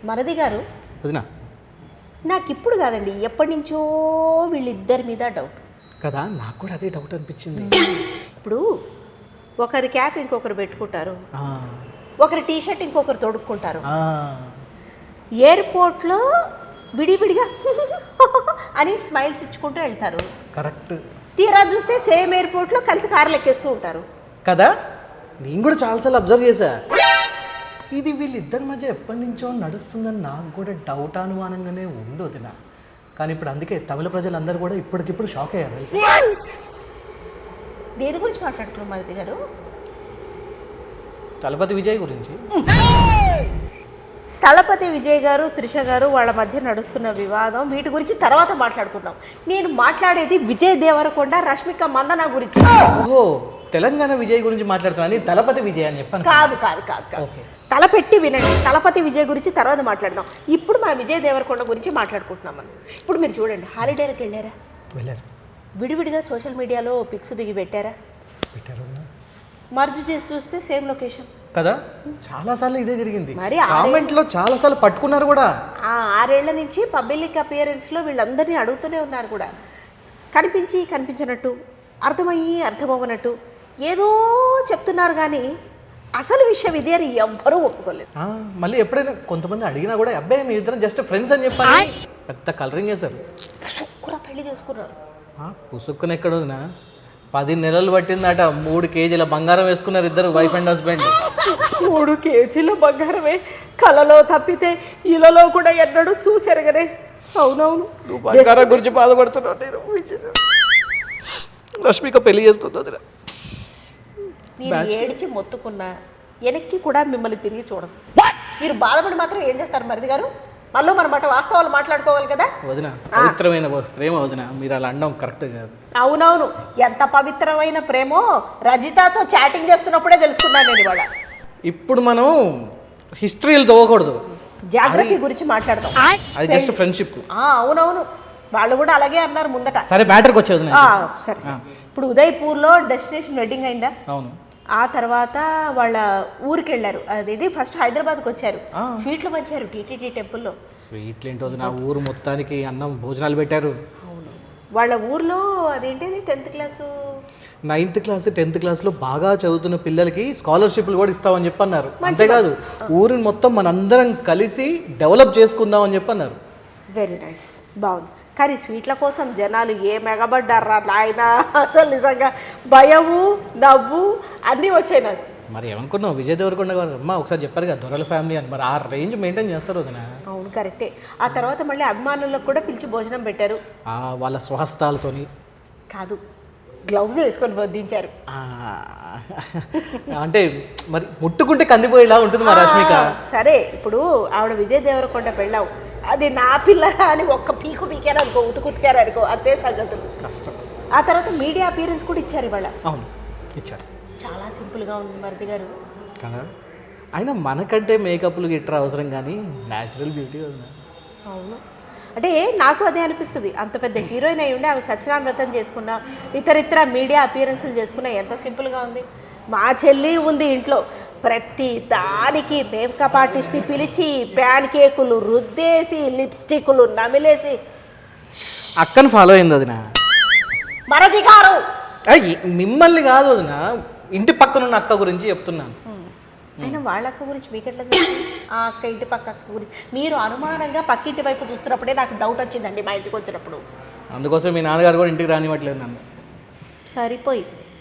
మరది గారు వదినా నాకు ఇప్పుడు కాదండి ఎప్పటి నుంచో వీళ్ళిద్దరి మీద డౌట్ కదా, నాకు కూడా అదే డౌట్ అనిపించింది. ఇప్పుడు ఒకరి క్యాప్ ఇంకొకరు పెట్టుకుంటారు, ఆ, ఒకరి టీ షర్ట్ ఇంకొకరు తొడుక్కుంటారు, ఆ, ఎయిర్పోర్ట్లో విడివిడిగా అని స్మైల్స్ ఇచ్చుకుంటూ వెళ్తారు. కరెక్ట్ తీరా చూస్తే సేమ్ ఎయిర్పోర్ట్లో కలిసి కార్లు ఎక్కేస్తూ ఉంటారు కదా. నేను కూడా చాలాసార్లు అబ్జర్వ్ చేశా. ఇది వీళ్ళిద్దరి మధ్య ఎప్పటి నుంచో నడుస్తుందని నాకు కూడా డౌట్ అనుమానంగానే ఉంది వదిన. కానీ ఇప్పుడు అందుకే తమిళ ప్రజలందరూ కూడా ఇప్పటికిప్పుడు షాక్ అయ్యారు తెలుసా? దేని గురించి మాట్లాడుతున్నారు మరది గారు? తలపతి విజయ్ గురించి. తలపతి విజయ్ గారు, త్రిష గారు వాళ్ళ మధ్య నడుస్తున్న వివాదం, వీటి గురించి తర్వాత మాట్లాడుకుందాం. నేను మాట్లాడేది విజయ్ దేవరకొండ, రష్మిక మందన గురించి. ఓహో, తెలంగాణ విజయ్ గురించి మాట్లాడుతున్నాను, తలపతి విజయ్ అని చెప్పాను. కాదు కాదు కాదు కాదు, ఓకే, తలపెట్టి వినండి. తలపతి విజయ్ గురించి తర్వాత మాట్లాడదాం. ఇప్పుడు మన విజయ్ దేవరకొండ గురించి మాట్లాడుకుంటున్నాం మనం. ఇప్పుడు మీరు చూడండి, హాలిడేలకు వెళ్ళారా? వెళ్ళారు. విడివిడిగా సోషల్ మీడియాలో పిక్స్ దిగి పెట్టారా? పెట్టారు మర్జ్ చేసి చూస్తే సేమ్ లొకేషన్ కదా. చాలాసార్లు ఇదే జరిగింది. మరి కామెంట్లో చాలాసార్లు పట్టుకున్నారు కూడా. 6 ఏళ్ల నుంచి పబ్లిక్ అపియరెన్స్లో వీళ్ళందరినీ అడుగుతూనే ఉన్నారు కూడా. కనిపించి కనిపించినట్టు, అర్థమయ్యి అర్థమవ్వనట్టు ఏదో చెప్తున్నారు, కానీ అసలు విషయం ఇదే అని ఎవ్వరూ ఒప్పుకోలేదు. మళ్ళీ ఎప్పుడైనా కొంతమంది అడిగినా కూడా అబ్బాయి మీ ఇద్దరం జస్ట్ ఫ్రెండ్స్ అని చెప్పాలి, పెద్ద కలరింగ్ చేశారు. కూడా పెళ్లి చేసుకున్నారు. పుసుక్కున ఎక్కడ వదినా, 10 నెలలు పట్టిందట. 3 కేజీల బంగారం వేసుకున్నారు ఇద్దరు, వైఫ్ అండ్ హస్బెండ్. 3 కేజీల బంగారమే కలలో తప్పితే ఇలలో కూడా ఎన్నడూ చూశారు కదే. అవునవును, బంగారం గురించి బాధపడుతున్నాను నేను. రష్మిక పెళ్లి చేసుకుంది వదినా. మీరు ఏడిచి మొత్తుకున్నా వెనక్కి కూడా మిమ్మల్ని తిరిగి చూడదు. మీరు బాధపడి మాత్రం ఏం చేస్తారు మరిది గారు? మళ్ళీ మనమాట వాస్తవాలు మాట్లాడుకోవాలి కదా వదిన. పవిత్రమైన ప్రేమ వదిన, మీరు అలా అనడం కరెక్ట్ కాదు. అవునవును, ఎంత పవిత్రమైన ప్రేమో రజితతో చాటింగ్ చేస్తున్నప్పుడే తెలుసుకున్నాను నేను ఇవాళ. ఇప్పుడు మనం హిస్టరీలు తవ్వకూడదు, జాగ్రఫీ గురించి మాట్లాడతాం. అది జస్ట్ ఫ్రెండ్షిప్. అవునవును, వాళ్ళు కూడా అలాగే అన్నారు ముందట. సరే, మ్యాటర్కి వచ్చేది. సరే సరే, ఇప్పుడు ఉదయ్పూర్లో డెస్టినేషన్ వెడ్డింగ్ అయిందా? అవును. ఆ తర్వాత వాళ్ళ ఊరికి వెళ్ళారు. అదేది ఫస్ట్ హైదరాబాద్కి వచ్చారు, స్వీట్లు పంచారు టీటీడీ టెంపుల్లో. స్వీట్లు ఏంటో నా ఊరు మొత్తానికి అన్నం భోజనాలు పెట్టారు. అవును, వాళ్ళ ఊర్లో అదేంటిది 10th class 9th class 10th క్లాస్లో బాగా చదువుతున్న పిల్లలకి స్కాలర్షిప్లు కూడా ఇస్తామని చెప్పన్నారు. అంతేకాదు ఊరిని మొత్తం మనందరం కలిసి డెవలప్ చేసుకుందాం అని చెప్పన్నారు. వెరీ నైస్, బాగుంది. కానీ స్వీట్ల కోసం జనాలు ఏ మెగబడ్డారా నాయన, అసలు నిజంగా భయము నవ్వు అన్నీ వచ్చాయి నాకు. మరి ఏమనుకున్నావు, విజయ్ దేవరకొండ గారు అమ్మ ఒకసారి చెప్పారు కదా దొరల ఫ్యామిలీ అని, మరి ఆ రేంజ్ మెయింటైన్ చేస్తారు వదినా. అవును కరెక్టే. ఆ తర్వాత మళ్ళీ అభిమానులకు కూడా పిలిచి భోజనం పెట్టారు. వాళ్ళ స్వహస్తాలతోని కాదు, గ్లౌజ్ వేసుకొని వడ్డించారు. అంటే మరి ముట్టుకుంటే కందిపోయేలా ఉంటుంది మా రష్మిక. సరే, ఇప్పుడు ఆవిడ విజయ్ దేవరకొండ పెళ్ళాం, అది నా పిల్ల అని ఒక్క పీకు పీకారు అనుకో, ఉతుకుతికారు అనుకో, అంతే సంగతులు. కష్టం. ఆ తర్వాత మీడియా అపియరెన్స్ కూడా ఇచ్చారు ఇవాళ. అవును, ఇచ్చారు. చాలా సింపుల్గా ఉంది మరిది గారు కదా. అయినా మనకంటే మేకప్లు గిట్రా అవసరం, కానీ న్యాచురల్ బ్యూటీ. అవును, అంటే నాకు అదే అనిపిస్తుంది. అంత పెద్ద హీరోయిన్ అయి ఉండి ఆమె సత్యనారాయణ వ్రతం చేసుకున్నా, ఇతరితర మీడియా అపియరెన్స్లు చేసుకున్నా ఎంత సింపుల్గా ఉంది. మా చెల్లి ఉంది ఇంట్లో, ప్రతి దానికి మేకప్ ఆర్టిస్ట్ని పిలిచి ప్యాన్ కేకులు రుద్దేసి లిప్స్టిక్లు నమిలేసి అక్కను ఫాలో అయింది వదిన. మరది గారు మిమ్మల్ని కాదు వదిన, ఇంటి పక్కన ఉన్న అక్క గురించి చెప్తున్నాను. అయినా వాళ్ళ అక్క గురించి మీకెట్లా తెలుసు? ఆ అక్క ఇంటి పక్క అక్క గురించి మీరు అనుమానంగా పక్కింటి వైపు చూస్తున్నప్పుడే నాకు డౌట్ వచ్చిందండి మా ఇంటికి వచ్చినప్పుడు. అందుకోసం మీ నాన్నగారు కూడా ఇంటికి రానివ్వట్లేదు నన్ను. సరిపోయింది.